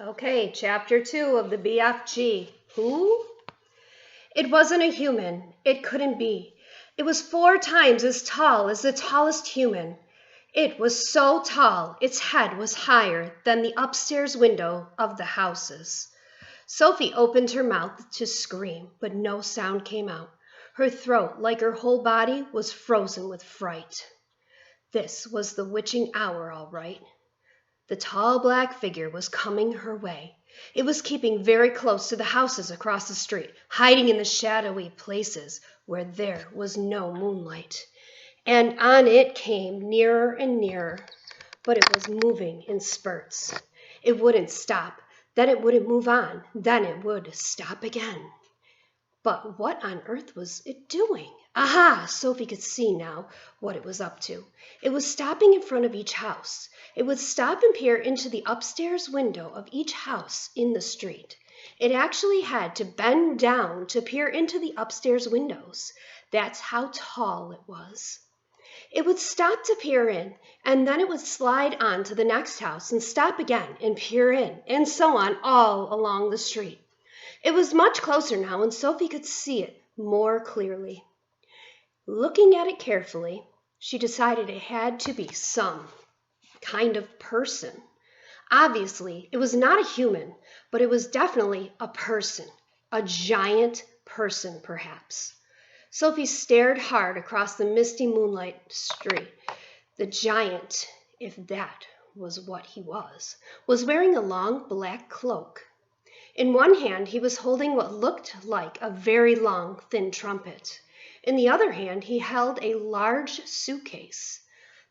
Okay, chapter 2 of the BFG. Who? It wasn't a human. It couldn't be. It was 4 times as tall as the tallest human. It was so tall, its head was higher than the upstairs window of the houses. Sophie opened her mouth to scream, but no sound came out. Her throat, like her whole body, was frozen with fright. This was the witching hour, all right. The tall black figure was coming her way. It was keeping very close to the houses across the street, hiding in the shadowy places where there was no moonlight. And on it came, nearer and nearer, but it was moving in spurts. It wouldn't stop, then it wouldn't move on, then it would stop again. But what on earth was it doing? Aha! Sophie could see now what it was up to. It was stopping in front of each house. It would stop and peer into the upstairs window of each house in the street. It actually had to bend down to peer into the upstairs windows. That's how tall it was. It would stop to peer in, and then it would slide on to the next house and stop again and peer in, and so on all along the street. It was much closer now, and Sophie could see it more clearly. Looking at it carefully, she decided it had to be some kind of person. Obviously, it was not a human, but it was definitely a person, a giant person, perhaps. Sophie stared hard across the misty moonlight street. The giant, if that was what he was wearing a long black cloak. In one hand, he was holding what looked like a very long, thin trumpet. In the other hand, he held a large suitcase.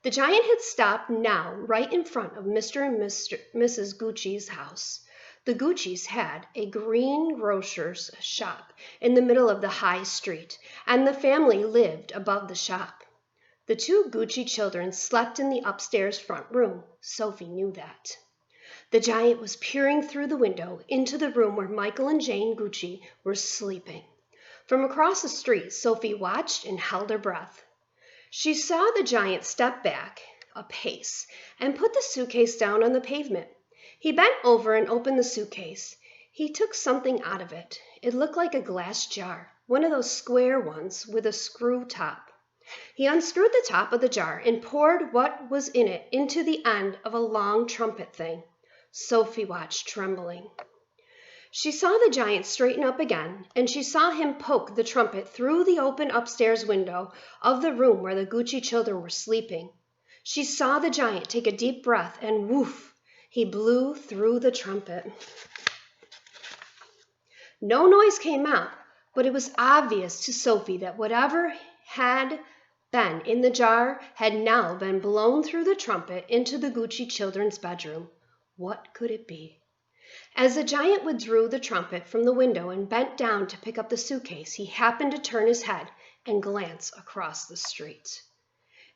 The giant had stopped now right in front of Mr. and Mrs. Gucci's house. The Guccis had a greengrocer's shop in the middle of the high street, and the family lived above the shop. The 2 Gucci children slept in the upstairs front room. Sophie knew that. The giant was peering through the window into the room where Michael and Jane Gucci were sleeping. From across the street, Sophie watched and held her breath. She saw the giant step back a pace and put the suitcase down on the pavement. He bent over and opened the suitcase. He took something out of it. It looked like a glass jar, one of those square ones with a screw top. He unscrewed the top of the jar and poured what was in it into the end of a long trumpet thing. Sophie watched, trembling. She saw the giant straighten up again, and she saw him poke the trumpet through the open upstairs window of the room where the Gucci children were sleeping. She saw the giant take a deep breath, and woof, he blew through the trumpet. No noise came out, but it was obvious to Sophie that whatever had been in the jar had now been blown through the trumpet into the Gucci children's bedroom. What could it be? As the giant withdrew the trumpet from the window and bent down to pick up the suitcase, he happened to turn his head and glance across the street.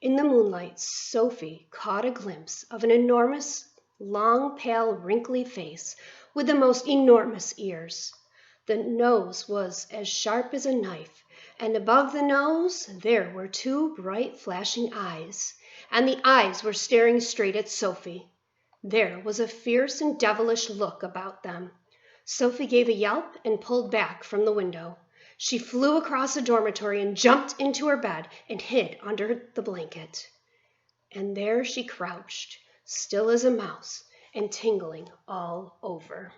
In the moonlight, Sophie caught a glimpse of an enormous, long, pale, wrinkly face with the most enormous ears. The nose was as sharp as a knife, and above the nose there were 2 bright, flashing eyes, and the eyes were staring straight at Sophie. There was a fierce and devilish look about them. Sophie gave a yelp and pulled back from the window. She flew across the dormitory and jumped into her bed and hid under the blanket. And there she crouched, still as a mouse and tingling all over.